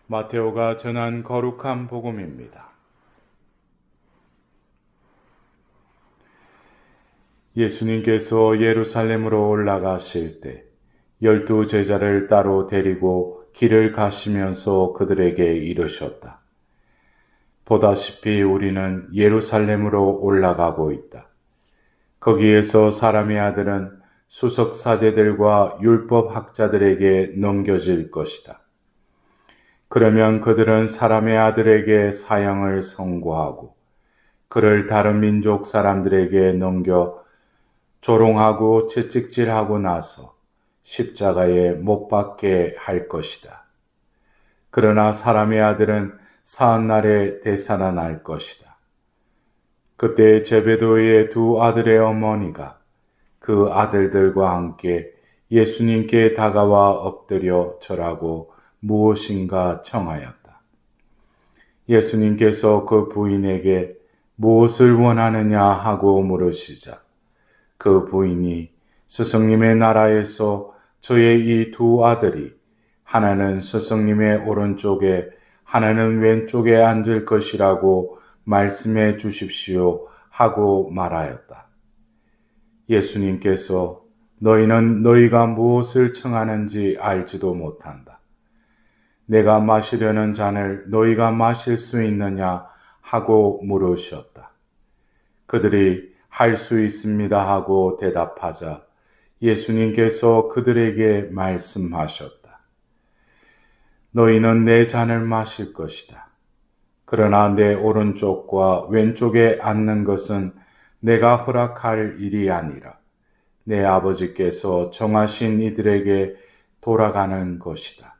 마테오가 전한 거룩한 복음입니다. 예수님께서 예루살렘으로 올라가실 때 12제자를 따로 데리고 길을 가시면서 그들에게 이르셨다. 보다시피 우리는 예루살렘으로 올라가고 있다. 거기에서 사람의 아들은 수석사제들과 율법학자들에게 넘겨질 것이다. 그러면 그들은 사람의 아들에게 사형을 선고하고 그를 다른 민족 사람들에게 넘겨 조롱하고 채찍질하고 나서 십자가에 못 박게 할 것이다. 그러나 사람의 아들은 사흔날에 되살아날 것이다. 그때 제베도의 두 아들의 어머니가 그 아들들과 함께 예수님께 다가와 엎드려 절하고 무엇인가 청하였다. 예수님께서 그 부인에게 무엇을 원하느냐 하고 물으시자 그 부인이 스승님의 나라에서 저의 이 두 아들이 하나는 스승님의 오른쪽에 하나는 왼쪽에 앉을 것이라고 말씀해 주십시오 하고 말하였다. 예수님께서 너희는 너희가 무엇을 청하는지 알지도 못한다. 내가 마시려는 잔을 너희가 마실 수 있느냐 하고 물으셨다. 그들이 할 수 있습니다 하고 대답하자 예수님께서 그들에게 말씀하셨다. 너희는 내 잔을 마실 것이다. 그러나 내 오른쪽과 왼쪽에 앉는 것은 내가 허락할 일이 아니라 내 아버지께서 정하신 이들에게 돌아가는 것이다.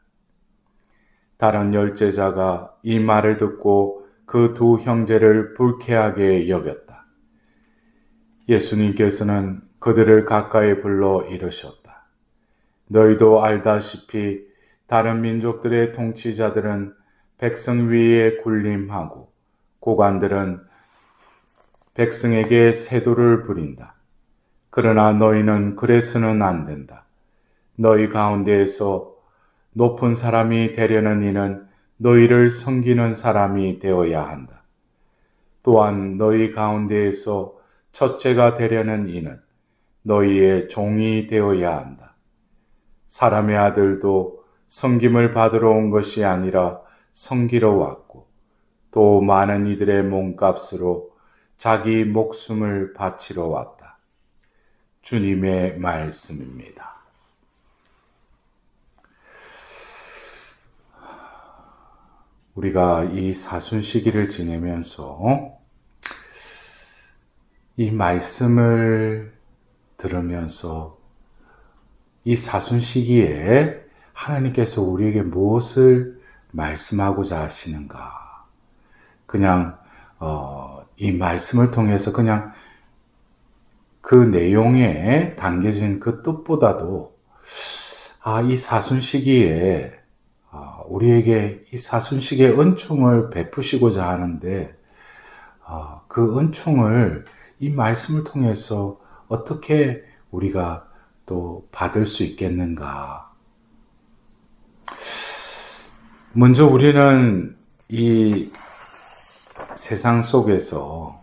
다른 열제자가 이 말을 듣고 그 두 형제를 불쾌하게 여겼다. 예수님께서는 그들을 가까이 불러 이르셨다. 너희도 알다시피 다른 민족들의 통치자들은 백성 위에 군림하고 고관들은 백성에게 세도를 부린다. 그러나 너희는 그래서는 안 된다. 너희 가운데에서 높은 사람이 되려는 이는 너희를 섬기는 사람이 되어야 한다. 또한 너희 가운데에서 첫째가 되려는 이는 너희의 종이 되어야 한다. 사람의 아들도 섬김을 받으러 온 것이 아니라 섬기러 왔고 또 많은 이들의 몸값으로 자기 목숨을 바치러 왔다. 주님의 말씀입니다. 우리가 이 사순 시기를 지내면서 이 말씀을 들으면서 이 사순 시기에 하나님께서 우리에게 무엇을 말씀하고자 하시는가? 그냥 이 말씀을 통해서 그냥 그 내용에 담겨진 그 뜻보다도 이 사순 시기에 우리에게 이 사순 시기에 은총을 베푸시고자 하는데 그 은총을 이 말씀을 통해서 어떻게 우리가 또 받을 수 있겠는가? 먼저 우리는 이 세상 속에서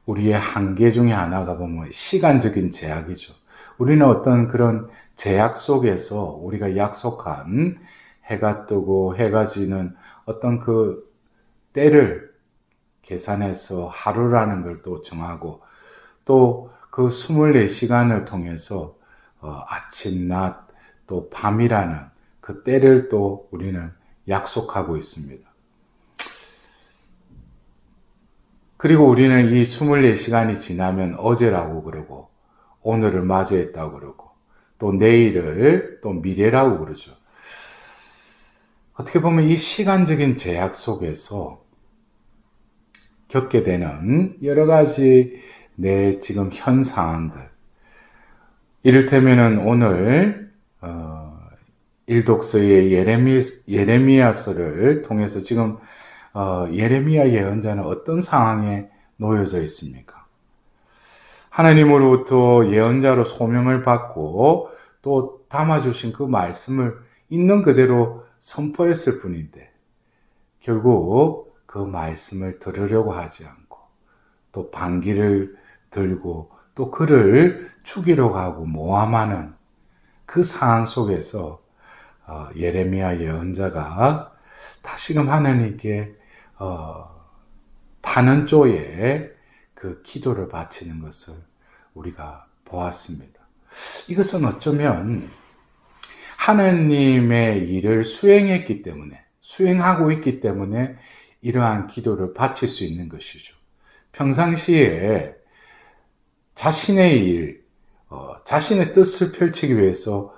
우리의 한계 중에 하나가 보면 시간적인 제약이죠. 우리는 어떤 그런 제약 속에서 우리가 약속한 해가 뜨고 해가 지는 어떤 그 때를 계산해서 하루라는 걸 또 정하고 또 그 24시간을 통해서 아침, 낮, 또 밤이라는 그 때를 또 우리는 약속하고 있습니다. 그리고 우리는 이 24시간이 지나면 어제라고 그러고 오늘을 맞이했다고 그러고 또 내일을 또 미래라고 그러죠. 어떻게 보면 이 시간적인 제약 속에서 겪게 되는 여러 가지 내 지금 현 상황들. 이를테면은 오늘 일독서의 예레미야서를 통해서 지금 예레미야 예언자는 어떤 상황에 놓여져 있습니까? 하나님으로부터 예언자로 소명을 받고 또 담아주신 그 말씀을 있는 그대로 선포했을 뿐인데 결국 그 말씀을 들으려고 하지 않고 또 반기를 들고 또 그를 죽이려고 하고 모함하는 그 상황 속에서 예레미야 예언자가 다시금 하나님께 탄원조에 그 기도를 바치는 것을 우리가 보았습니다. 이것은 어쩌면 하나님의 일을 수행하고 있기 때문에 이러한 기도를 바칠 수 있는 것이죠. 평상시에 자신의 일, 자신의 뜻을 펼치기 위해서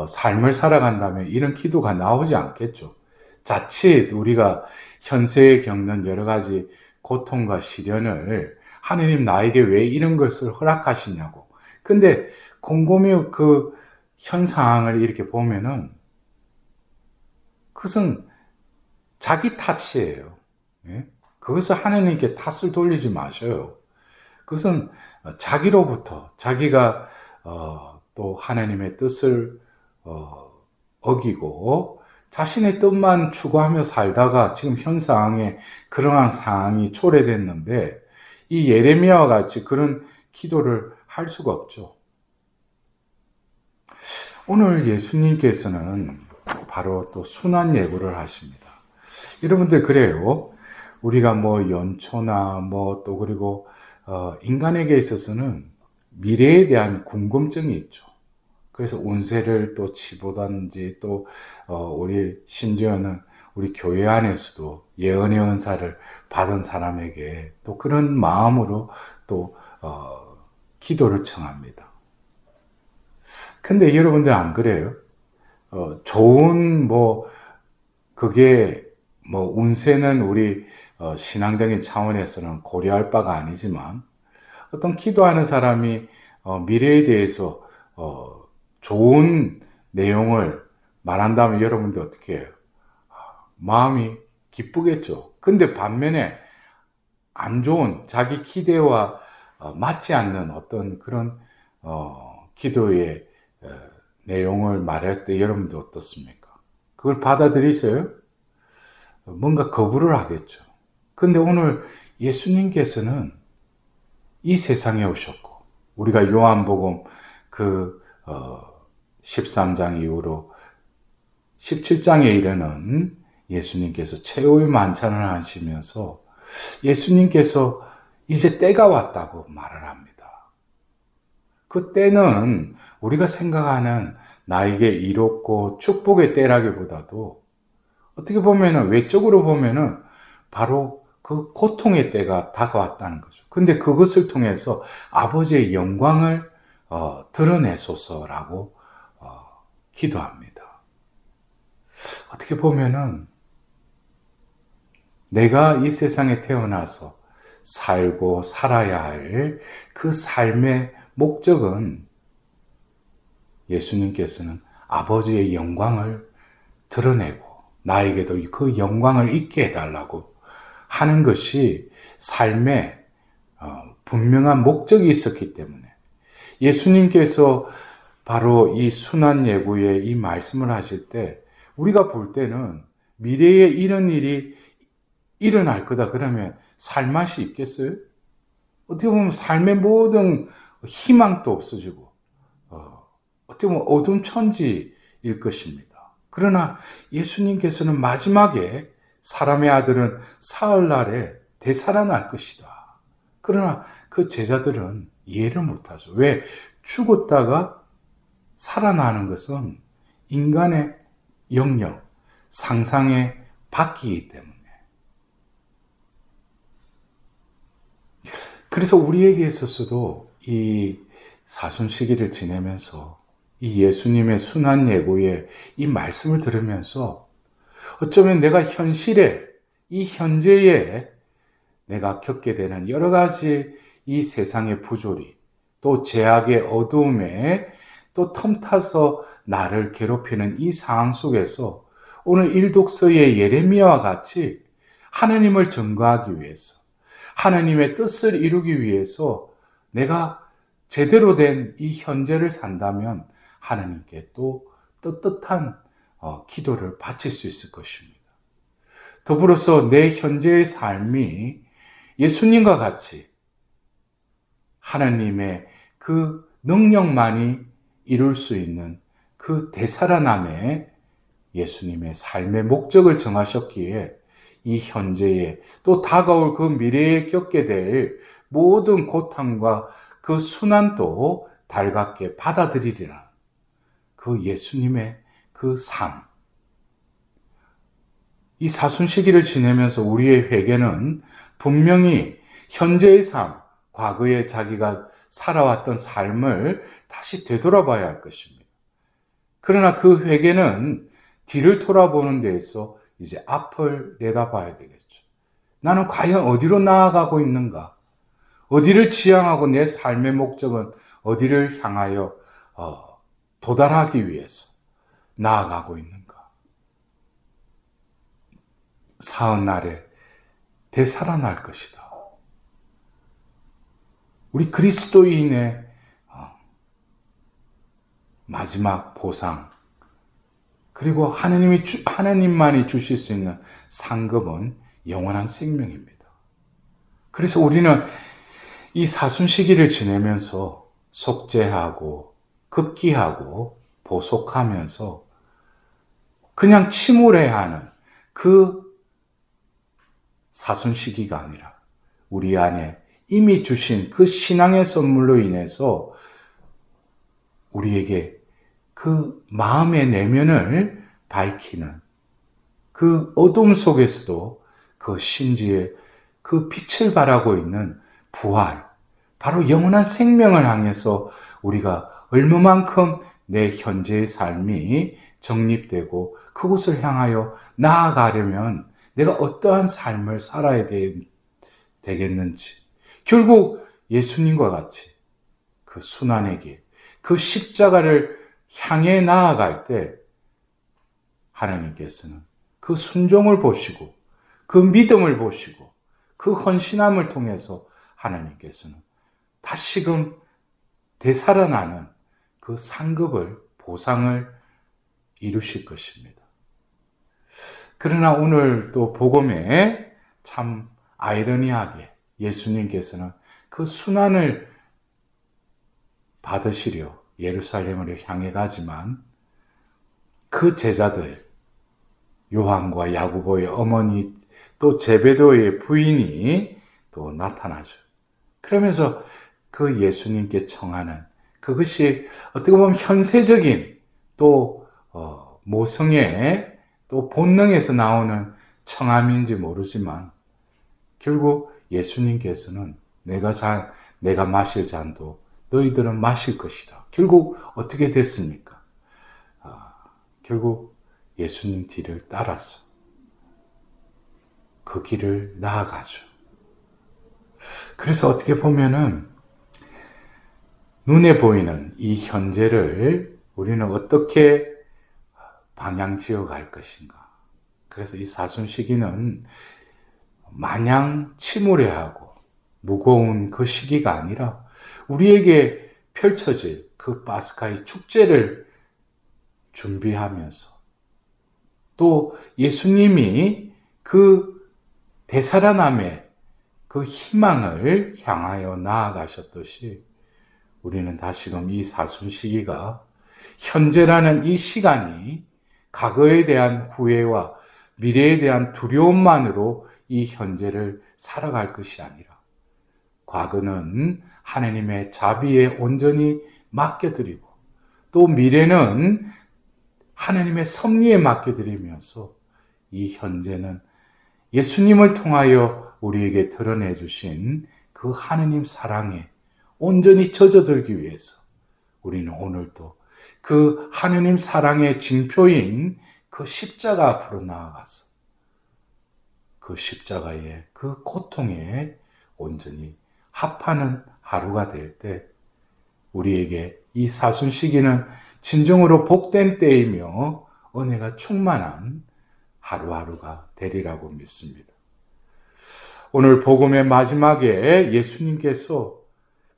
삶을 살아간다면 이런 기도가 나오지 않겠죠. 자칫 우리가 현세에 겪는 여러 가지 고통과 시련을 하느님 나에게 왜 이런 것을 허락하시냐고. 근데 곰곰이 그 현 상황을 이렇게 보면은 그것은 자기 탓이에요. 예? 그것을 하느님께 탓을 돌리지 마셔요. 그것은 자기로부터 자기가 또 하나님의 뜻을 어기고 자신의 뜻만 추구하며 살다가 지금 현 상황에 그러한 상황이 초래됐는데 이 예레미야와 같이 그런 기도를 할 수가 없죠. 오늘 예수님께서는 바로 또 순환 예고를 하십니다. 여러분들 그래요. 우리가 뭐 연초나 뭐 또 그리고 인간에게 있어서는 미래에 대한 궁금증이 있죠. 그래서 운세를 또 치보든지 또 우리 심지어는 우리 교회 안에서도 예언의 은사를 받은 사람에게 또 그런 마음으로 또 기도를 청합니다. 근데 여러분들 안 그래요? 좋은 그게 운세는 우리 신앙적인 차원에서는 고려할 바가 아니지만 어떤 기도하는 사람이 미래에 대해서 좋은 내용을 말한다면 여러분들 어떻게 해요? 마음이 기쁘겠죠. 근데 반면에 안 좋은 자기 기대와 맞지 않는 어떤 그런 기도의 내용을 말할 때 여러분들 어떻습니까? 그걸 받아들이세요? 뭔가 거부를 하겠죠. 근데 오늘 예수님께서는 이 세상에 오셨고 우리가 요한복음 13장 이후로 17장에 이르는 예수님께서 최후의 만찬을 하시면서 예수님께서 이제 때가 왔다고 말을 합니다. 그 때는 우리가 생각하는 나에게 이롭고 축복의 때라기보다도 어떻게 보면은 외적으로 보면은 바로 그 고통의 때가 다가왔다는 거죠. 근데 그것을 통해서 아버지의 영광을 드러내소서라고 기도합니다. 어떻게 보면은 내가 이 세상에 태어나서 살고 살아야 할 그 삶의 목적은 예수님께서는 아버지의 영광을 드러내고 나에게도 그 영광을 있게 해달라고 하는 것이 삶의 분명한 목적이 있었기 때문에 예수님께서 바로 이 순환 예고에 이 말씀을 하실 때 우리가 볼 때는 미래에 이런 일이 일어날 거다 그러면 살 맛이 있겠어요? 어떻게 보면 삶의 모든 희망도 없어지고 어떻게 보면 어둠 천지일 것입니다. 그러나 예수님께서는 마지막에 사람의 아들은 사흘날에 되살아날 것이다. 그러나 그 제자들은 이해를 못하죠. 왜? 죽었다가 살아나는 것은 인간의 영역, 상상의 밖이기 때문에. 그래서 우리에게 있어서도 이 사순 시기를 지내면서 이 예수님의 순환 예고의 이 말씀을 들으면서 어쩌면 내가 현실에, 이 현재에 내가 겪게 되는 여러 가지 이 세상의 부조리, 또 죄악의 어두움에 또 틈타서 나를 괴롭히는 이 상황 속에서 오늘 일독서의 예레미야와 같이 하나님을 증거하기 위해서 하나님의 뜻을 이루기 위해서 내가 제대로 된 이 현재를 산다면 하나님께 또 떳떳한 기도를 바칠 수 있을 것입니다. 더불어서 내 현재의 삶이 예수님과 같이 하나님의 그 능력만이 이룰 수 있는 그 되살아남의 예수님의 삶의 목적을 정하셨기에 이 현재에 또 다가올 그 미래에 겪게 될 모든 고통과 그 순환도 달갑게 받아들이리라. 그 예수님의 그 삶. 이 사순 시기를 지내면서 우리의 회개는 분명히 현재의 삶, 과거에 자기가 살아왔던 삶을 다시 되돌아봐야 할 것입니다. 그러나 그 회개는 뒤를 돌아보는 데에서 이제 앞을 내다봐야 되겠죠. 나는 과연 어디로 나아가고 있는가? 어디를 지향하고 내 삶의 목적은 어디를 향하여 도달하기 위해서 나아가고 있는가? 사흔날에 되살아날 것이다. 우리 그리스도인의 마지막 보상, 그리고 하나님만이 주실 수 있는 상급은 영원한 생명입니다. 그래서 우리는 이 사순 시기를 지내면서 속죄하고 급기하고 보속하면서 그냥 침울해야 하는 그 사순 시기가 아니라 우리 안에 이미 주신 그 신앙의 선물로 인해서 우리에게 그 마음의 내면을 밝히는 그 어둠 속에서도 그 심지에 그 빛을 발하고 있는 부활, 바로 영원한 생명을 향해서 우리가 얼마만큼 내 현재의 삶이 정립되고 그곳을 향하여 나아가려면 내가 어떠한 삶을 살아야 되겠는지, 결국 예수님과 같이 그 순환의 길, 그 십자가를 향해 나아갈 때 하나님께서는 그 순종을 보시고 그 믿음을 보시고 그 헌신함을 통해서 하나님께서는 다시금 되살아나는 그 상급을, 보상을 이루실 것입니다. 그러나 오늘 또 복음에 참 아이러니하게 예수님께서는 그 순환을 받으시려 예루살렘으로 향해 가지만 그 제자들, 요한과 야고보의 어머니 또 제베도의 부인이 또 나타나죠. 그러면서 그 예수님께 청하는 그것이 어떻게 보면 현세적인 또 모성의 또 본능에서 나오는 청함인지 모르지만 결국 예수님께서는 내가 마실 잔도 너희들은 마실 것이다. 결국 어떻게 됐습니까? 결국 예수님 뒤를 따라서 그 길을 나아가죠. 그래서 어떻게 보면은 눈에 보이는 이 현재를 우리는 어떻게 방향 지어갈 것인가. 그래서 이 사순 시기는 마냥 침울해하고 무거운 그 시기가 아니라 우리에게 펼쳐질 그 파스카의 축제를 준비하면서 또 예수님이 그 되살아남의 그 희망을 향하여 나아가셨듯이 우리는 다시금 이 사순 시기가 현재라는 이 시간이 과거에 대한 후회와 미래에 대한 두려움만으로 이 현재를 살아갈 것이 아니라 과거는 하나님의 자비에 온전히 맡겨드리고 또 미래는 하나님의 섭리에 맡겨드리면서 이 현재는 예수님을 통하여 우리에게 드러내 주신 그 하나님 사랑에 온전히 젖어들기 위해서 우리는 오늘도 그 하나님 사랑의 징표인 그 십자가 앞으로 나아가서 그 십자가의 그 고통에 온전히 합하는 하루가 될 때 우리에게 이 사순 시기는 진정으로 복된 때이며 은혜가 충만한 하루하루가 되리라고 믿습니다. 오늘 복음의 마지막에 예수님께서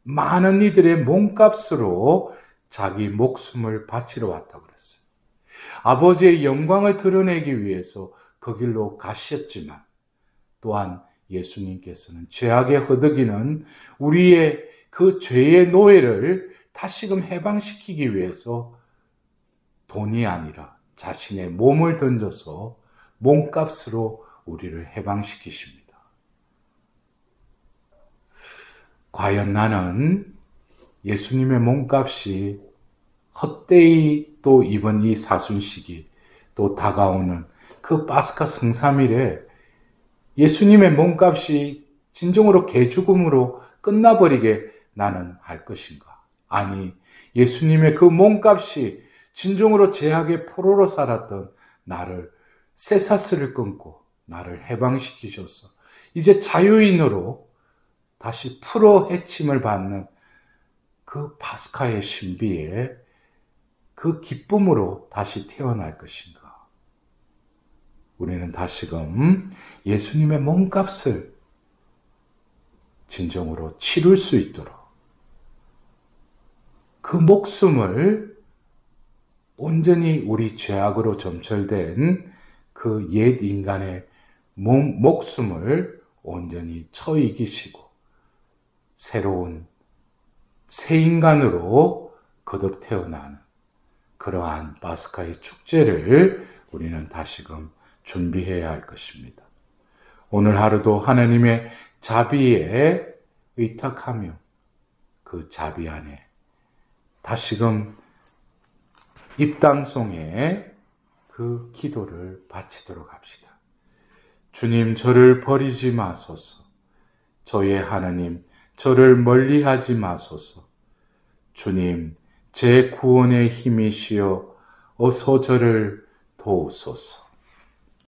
많은 이들의 몸값으로 자기 목숨을 바치러 왔다고 그랬어요. 아버지의 영광을 드러내기 위해서 그 길로 가셨지만 또한 예수님께서는 죄악에 허덕이는 우리의 그 죄의 노예를 다시금 해방시키기 위해서 돈이 아니라 자신의 몸을 던져서 몸값으로 우리를 해방시키십니다. 과연 나는 예수님의 몸값이 헛되이 또 이번 이 사순식이 또 다가오는 그 파스카 성삼일에 예수님의 몸값이 진정으로 개죽음으로 끝나버리게 나는 할 것인가? 아니, 예수님의 그 몸값이 진정으로 죄악의 포로로 살았던 나를 쇠사슬을 끊고 나를 해방시키셔서 이제 자유인으로 다시 풀어 헤침을 받는 그 파스카의 신비에 그 기쁨으로 다시 태어날 것인가? 우리는 다시금 예수님의 몸값을 진정으로 치룰 수 있도록 그 목숨을 온전히 우리 죄악으로 점철된 그 옛 인간의 목숨을 온전히 처 이기시고 새로운 새 인간으로 거듭 태어나는 그러한 파스카의 축제를 우리는 다시금 준비해야 할 것입니다. 오늘 하루도 하나님의 자비에 의탁하며 그 자비 안에 다시금 입당송에 그 기도를 바치도록 합시다. 주님, 저를 버리지 마소서. 저의 하나님, 저를 멀리하지 마소서. 주님, 제 구원의 힘이시여 어서 저를 도우소서.